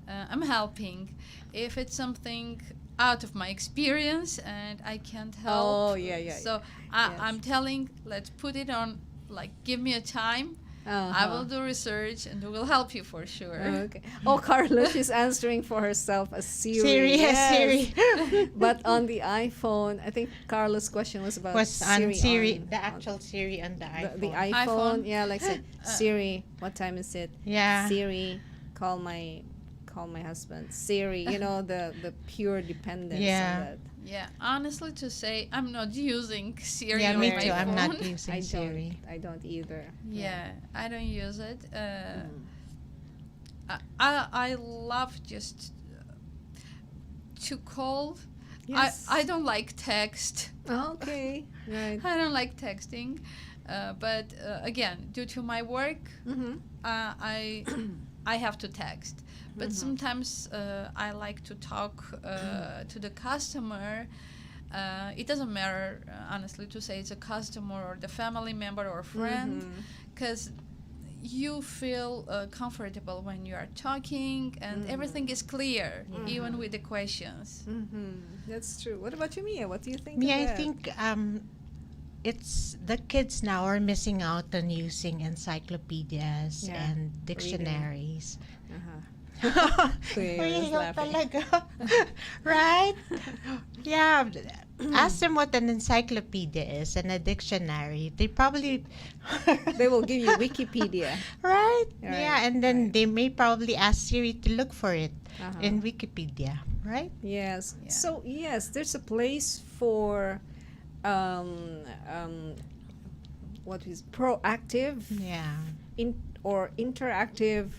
I'm helping. If it's something out of my experience and I can't help, so I'm telling, let's put it on, like, give me a time. I will do research and will help you for sure. Okay. Oh, Carla, she's answering for herself as Siri. Siri, Siri. But on the iPhone, I think Carla's question was about Siri. The actual Siri on the iPhone. The iPhone, yeah, like say, Siri, what time is it? Yeah. Siri, call my husband. Siri, the pure dependence on that. Yeah, honestly to say, I'm not using Siri Yeah, on me my too. phone. I'm not using Siri. I don't either. Yeah, I don't use it. I love just to call. Yes. I don't like text. Okay, right. I don't like texting. But again, due to my work, I I have to text. But sometimes I like to talk to the customer. It doesn't matter, honestly, to say it's a customer or the family member or friend, because you feel comfortable when you are talking, and everything is clear, even with the questions. That's true. What about you, Mia? What do you think? Me, of I that? think it's the kids now are missing out on using encyclopedias Yeah, and dictionaries. Kuya was Real laughing. talaga. Right? Yeah. Ask them what an encyclopedia is and a dictionary. They probably They will give you Wikipedia. right? Right, Yeah, and then right. they may probably ask Siri to look for it Uh-huh. in Wikipedia, right? Yes. Yeah. So yes, there's a place for um, um, what is proactive Yeah. or interactive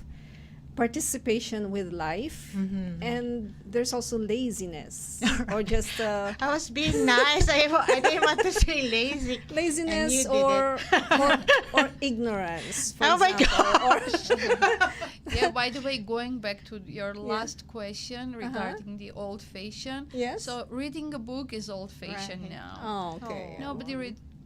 participation with life, and there's also laziness or just I was being nice. I didn't want to say lazy. And laziness you did or, it. or ignorance. For Oh my example, Yeah, by the way, going back to your last question regarding the old-fashioned. Yes. So reading a book is old-fashioned Right. now. Oh, okay. Oh. Nobody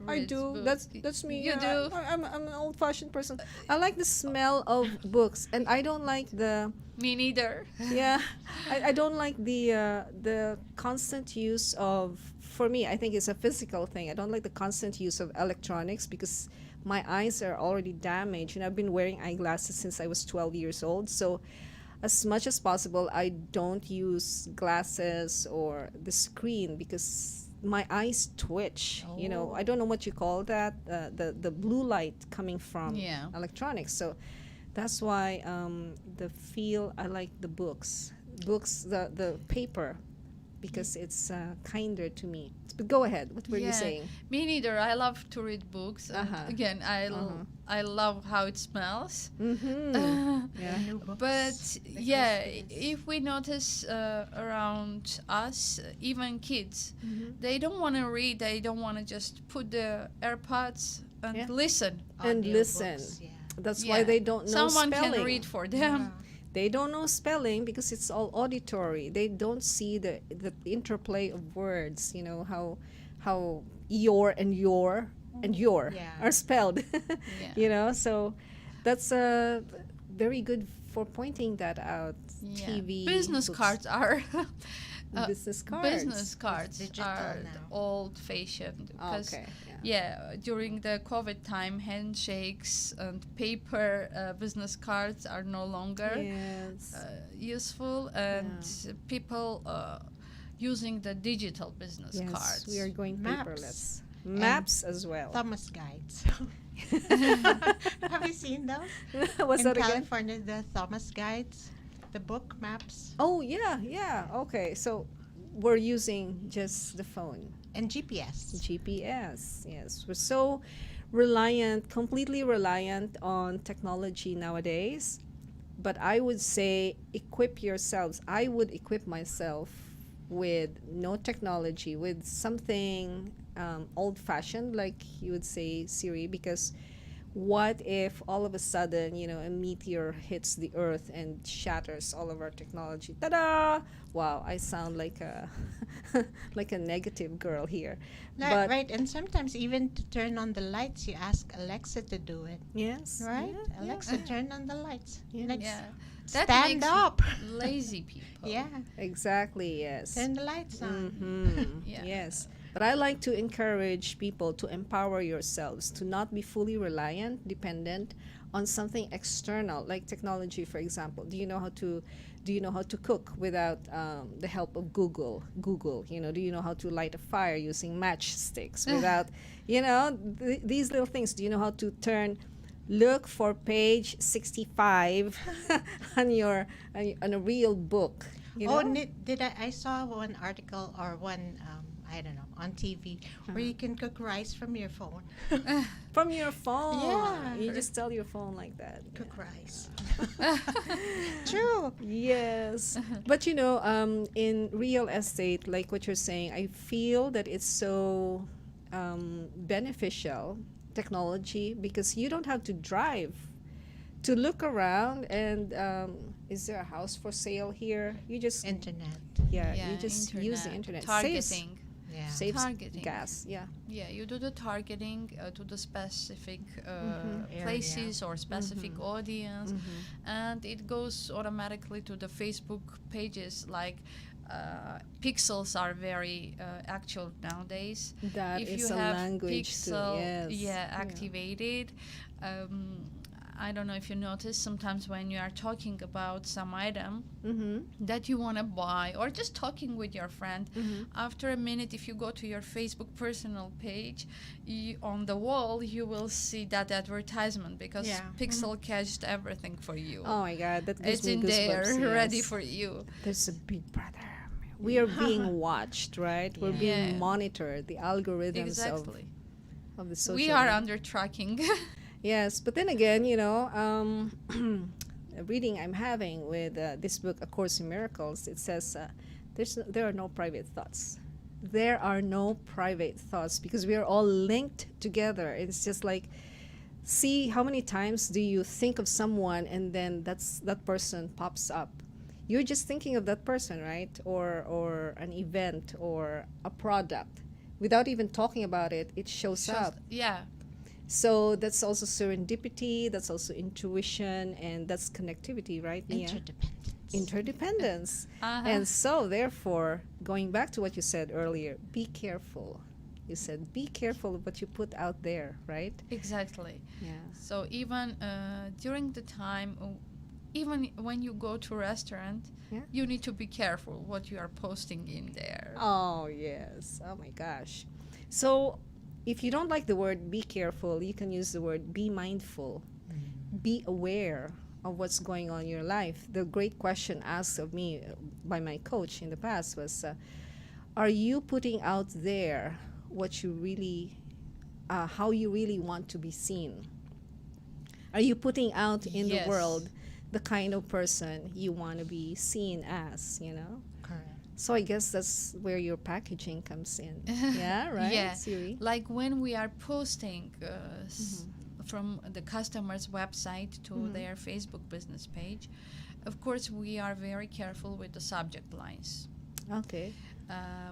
I reads do. books. That's me. You Yeah, do. I'm an old-fashioned person. I like the smell of books, and I don't like the Me neither. yeah. I don't like the constant use of. For me, I think it's a physical thing. I don't like the constant use of electronics because my eyes are already damaged, and I've been wearing eyeglasses since I was 12 years old. So, as much as possible, I don't use glasses or the screen because my eyes twitch. You know, I don't know what you call that. The blue light coming from Yeah. electronics. So that's why I like the books, the paper, because it's kinder to me. But go ahead. What were you Yeah. saying? Me neither. I love to read books. And again, I love how it smells. Yeah. New books. But yeah, if we notice around us, even kids, they don't want to read. They don't want to just put the AirPods and Yeah. listen. And Audiobooks, listen. Yeah. That's Yeah. why they don't know Someone spelling. can read for them. They don't know spelling because it's all auditory. They don't see the interplay of words. You know how your and your Yeah. are spelled. Yeah. You know, so that's very good for pointing that out. Yeah. TV Business books. cards are Business cards. business cards digital are now. old-fashioned Oh, because okay. yeah, during the COVID time, handshakes and paper business cards are no longer Yes. useful, and people using the digital business Yes. cards. We are going Maps. paperless. Maps as well. Thomas guides. Have you seen those? What's In that again? California, the Thomas guides, the book maps, Oh yeah. Okay, so we're using just the phone. and GPS. GPS. Yes, we're so completely reliant on technology nowadays. But I would say equip yourselves. I would equip myself with no technology, with something old-fashioned, like you would say, Siri, because what if all of a sudden, a meteor hits the earth and shatters all of our technology? Ta-da! Wow, I sound like a like a negative girl here. But Right, and sometimes even to turn on the lights, you ask Alexa to do it. yes, Right? yeah, Alexa, turn on the lights. Like, Yeah, that stand makes up. lazy people. Yeah, exactly, yes. turn the lights on. Mhm. Yeah. Yes. But I like to encourage people to empower yourselves, to not be fully reliant, dependent on something external, like technology, for example. Do you know how to cook without the help of Google? Do you know how to light a fire using matchsticks without, these little things? Do you know how to look for page 65 on a real book? Did I saw one article or one I don't know on TV where you can cook rice from your phone. From your phone. Yeah. You just tell your phone like that. Cook rice. True. Yes. But in real estate, like what you're saying, I feel that it's so beneficial technology because you don't have to drive to look around and is there a house for sale here? You just Internet. you just use the internet. Targeting. Yeah. Saves Targeting. gas. Yeah. Yeah, you do the targeting to the specific Area. places or specific audience, and it goes automatically to the Facebook pages. Like pixels are very actual nowadays. That If is you a have language pixel, too. Yes. activated. I don't know if you notice sometimes when you are talking about some item that you want to buy or just talking with your friend, after a minute, if you go to your Facebook personal page, on the wall, you will see that advertisement because Yeah. Pixel cached everything for you. Oh my God, that gives It's me in goosebumps. there, ready Yes. for you. There's a big brother. We are being watched, right? We're Yeah. being Yeah. monitored. The algorithms Exactly. of the social. We are media. under tracking. Yes, but then again, a reading I'm having with this book, A Course in Miracles, it says there are no private thoughts. There are no private thoughts because we are all linked together. It's just like, see how many times do you think of someone and then that person pops up. You're just thinking of that person, right? Or an event or a product. Without even talking about it, it shows up. Yeah. So that's also serendipity, that's also intuition, and that's connectivity, right, Mia? Interdependence. Interdependence. And so, therefore, going back to what you said earlier, be careful. You said, be careful of what you put out there, right? Exactly. Yeah. So even during the time, even when you go to a restaurant, Yeah. you need to be careful what you are posting in there. Oh, yes. Oh, my gosh. So, if you don't like the word be careful, you can use the word be mindful. Be aware of what's going on in your life. The great question asked of me by my coach in the past was, are you putting out there what you really, how you really want to be seen? Are you putting out in Yes. the world the kind of person you want to be seen as, Correct. So I guess that's where your packaging comes in. Yeah, right? Yeah. Siri? Like when we are posting from the customer's website to their Facebook business page, of course we are very careful with the subject lines, Okay.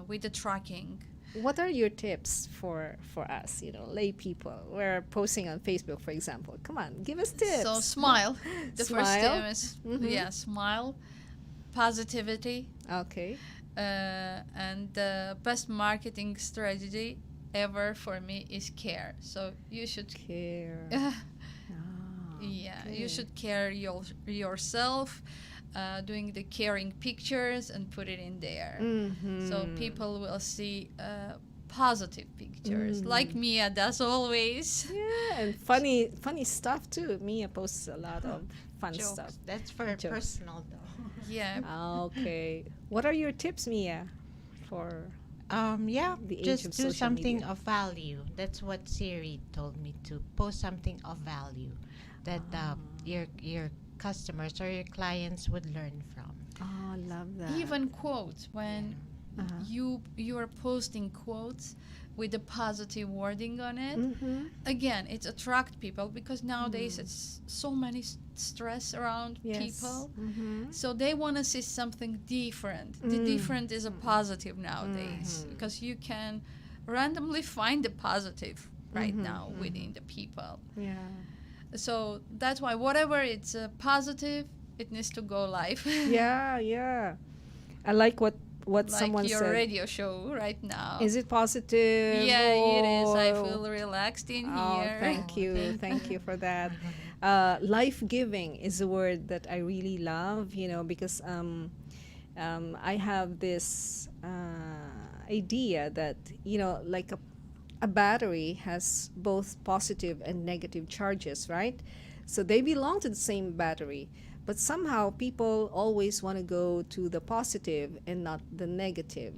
with the tracking. What are your tips for us, lay people? We're posting on Facebook, for example. Come on, give us tips. So smile. The first Smile. tip is smile, positivity. Okay. And the best marketing strategy ever for me is care. So you should Care. you should care yourself, doing the caring pictures and put it in there. So people will see positive pictures, like Mia does always. Yeah, and funny stuff too. Mia posts a lot of fun Jokes. stuff. That's for Jokes. personal though. Yeah. Okay. What are your tips, Mia, for the age Just of do social something media? of value. That's what Siri told me to post something of value that your customers or your clients would learn from. Oh, I love that. Even quotes, when you are posting quotes with the positive wording on it, again, it attracts people because nowadays it's so many stress around people. So they want to see something different. The different is a positive nowadays because you can randomly find the positive right now within the people. Yeah. So that's why whatever it's positive, it needs to go live. Yeah. I like what Like someone your said. radio show right now. Is it positive? Yeah, it is. I Oh. feel relaxed in Oh, here. thank you. Thank you for that. Life-giving is a word that I really love, because I have this idea that, like a battery has both positive and negative charges, right? So they belong to the same battery. But somehow people always want to go to the positive and not the negative.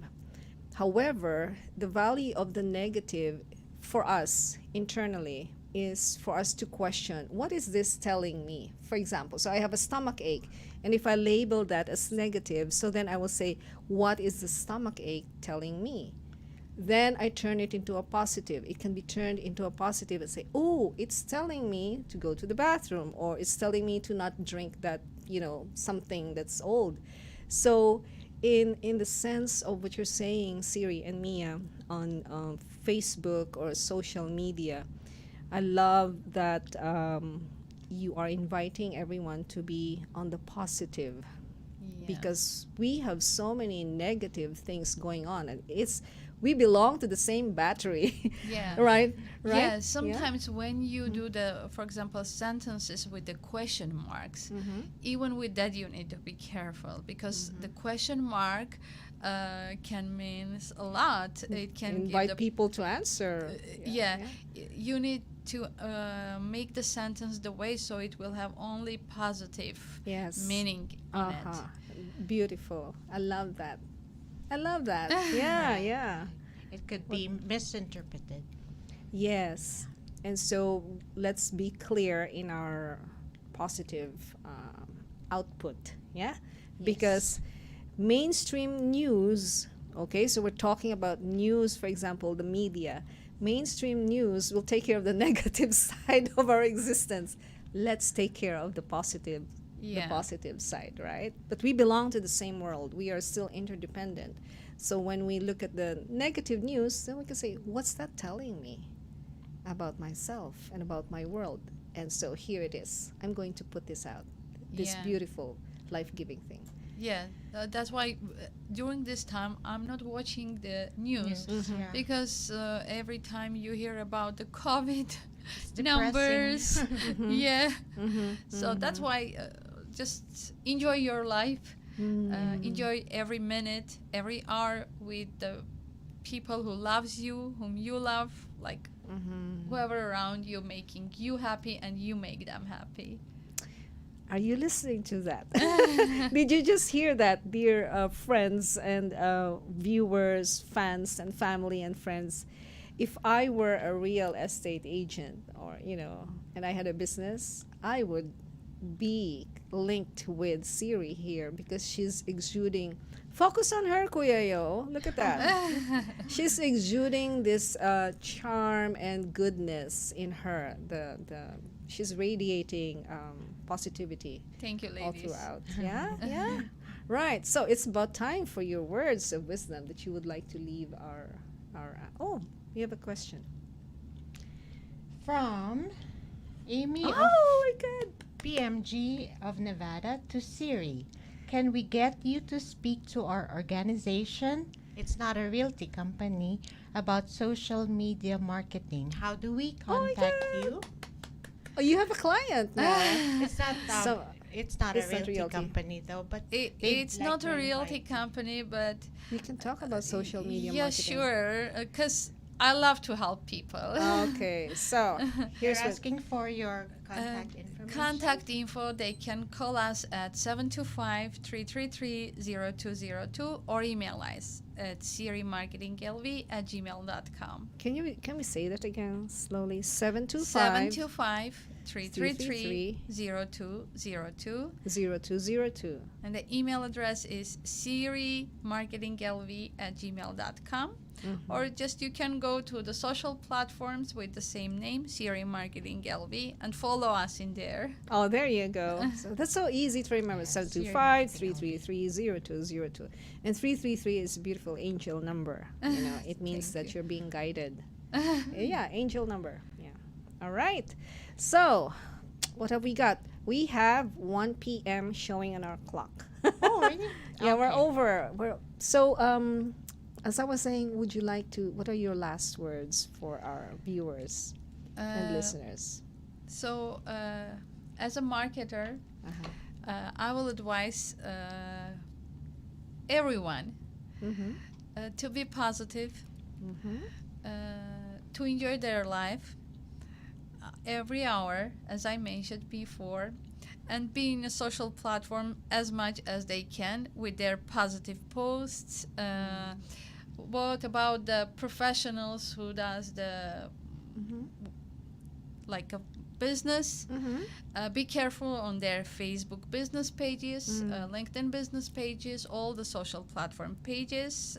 However, the value of the negative for us internally is for us to question, what is this telling me? For example, so I have a stomach ache, and if I label that as negative, so then I will say, what is the stomach ache telling me? then I turn it into a positive. It can be turned into a positive and say, oh, it's telling me to go to the bathroom, or it's telling me to not drink that, something that's old. So in the sense of what you're saying, Siri and Mia, on Facebook or social media, I love that you are inviting everyone to be on the positive, because we have so many negative things going on, and we belong to the same battery. Yeah. right Yeah, sometimes when you do for example, sentences with the question marks, even with that you need to be careful, because the question mark can mean a lot. It can Invite give people to answer. You need to make the sentence the way so it will have only positive Yes. meaning in it. Beautiful. I love that. Yeah. It could be misinterpreted. Yes. And so let's be clear in our positive output. Yeah. Because mainstream news, okay, so we're talking about news, for example, the media. Mainstream news will take care of the negative side of our existence. Let's take care of the positive. The positive side, right? But we belong to the same world. We are still interdependent. So when we look at the negative news, then we can say, what's that telling me about myself and about my world? And so here it is. I'm going to put this out, this beautiful, life-giving thing. Yeah, that's why during this time I'm not watching the news, because every time you hear about the COVID numbers, so that's why just enjoy your life, enjoy every minute, every hour with the people who loves you, whom you love, like whoever around you, making you happy and you make them happy. Are you listening to that? Did you just hear that, dear friends and viewers, fans and family and friends? If I were a real estate agent, or and I had a business, I would be linked with Siri here, because she's exuding. Focus on her, Kuya Yo. Look at that. She's exuding this charm and goodness in her. She's radiating positivity. Thank you, ladies. All throughout. Yeah. Right. So it's about time for your words of wisdom that you would like to leave our. Oh, we have a question From Amy Oh of my God. PMG of Nevada to Siri. Can we get you to speak to our organization? It's not a realty company, about social media marketing. How do we contact you? Oh, you have a client now. It's not So, it's not it's a not realty realty. company though, but It's like not to a realty invite you. company, but we can talk about social media yeah, marketing. sure, because I love to help people. Okay, so You're here's what. asking for your contact information. Contact info, they can call us at 725-333-0202 or email us at sirimarketinglv@gmail.com. Can we say that again slowly? 725 725-333-0202. 0202. And the email address is sirimarketinglv@gmail.com. Or just you can go to the social platforms with the same name, Siri Marketing LV, and follow us in there. Oh, there you go. So that's so easy to remember. 725-333-0202. And 333 is a beautiful angel number. It means that you're being guided. Yeah, angel number. Yeah. All right. So, what have we got? We have 1 p.m. showing on our clock. Oh, really? Yeah, we're Okay. over. As I was saying, what are your last words for our viewers and listeners? So, as a marketer, I will advise everyone to be positive, to enjoy their life every hour, as I mentioned before, and be in a social platform as much as they can with their positive posts. What about the professionals who does the like a business? Be careful on their Facebook business pages, LinkedIn business pages, all the social platform pages.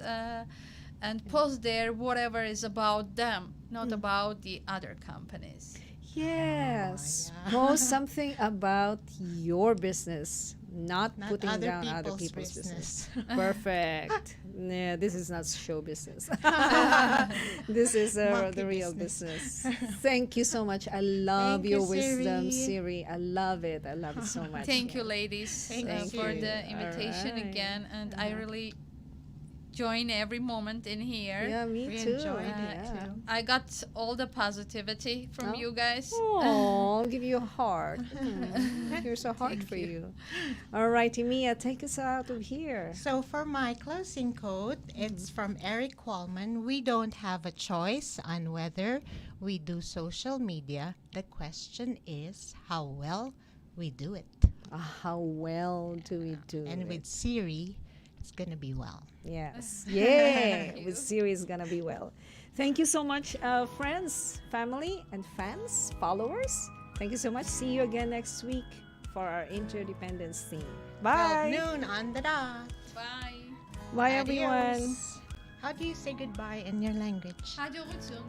and post there whatever is about them, not about the other companies. Yes. yeah. Post something about your business, not putting other down other people's people's business. business. Perfect. Yeah, this is not show business. This is Monkey the real business. business. Thank you so much. I love Thank your you, wisdom, Siri. Siri. I love it. I love it so much. Thank you, ladies, Thank for you. the invitation Alright. again, and I really join every moment in here. Yeah, me We too. enjoyed it Yeah. too. I got all the positivity from Oh. you guys. Oh, I'll give you a heart. Here's a heart for you. All righty, Mia, take us out of here. So for my closing quote, it's from Eric Wallman. We don't have a choice on whether we do social media. The question is how well we do it. How well do we do And it? with Siri, it's going to be well. Yes. Yeah. Thank With you. Siri is gonna be well. Thank you so much, friends, family, and fans, followers. Thank you so much. See you again next week for our interdependence theme. 12 Bye. noon on the dot. Bye. Bye, everyone. Adios. How do you say goodbye in your language? Radyo Rutsun.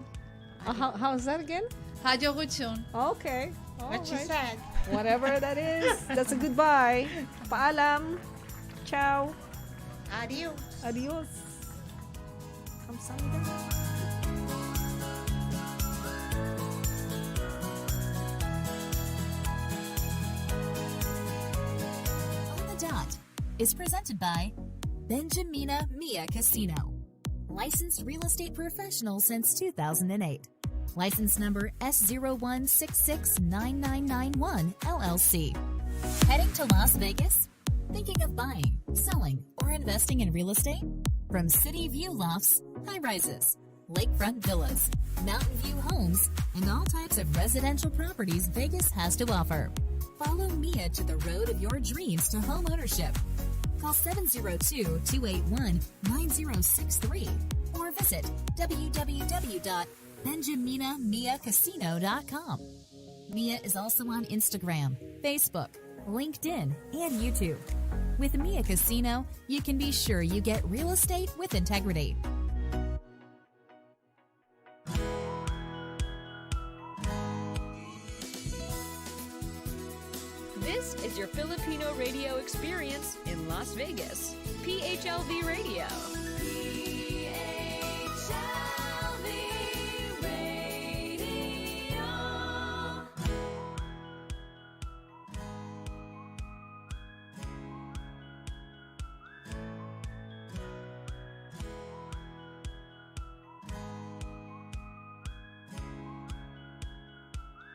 How's that again? Radyo Rutsun. Okay. What she Alright. said. Whatever that is, that's a goodbye. Paalam. Ciao. Adios. Adios. 감사합니다. On the Dot is presented by Benjamina Mia Casino. Licensed real estate professional since 2008. License number S01669991 LLC. Heading to Las Vegas? Thinking of buying, selling, or investing in real estate? From city view lofts, high-rises, lakefront villas, mountain view homes, and all types of residential properties Vegas has to offer. Follow Mia to the road of your dreams to home ownership. Call 702-281-9063 or visit www.benjaminamiacasino.com. Mia is also on Instagram, Facebook, LinkedIn, and YouTube. With Mia Casino, you can be sure you get real estate with integrity. This is your Filipino radio experience in Las Vegas. PHLV Radio.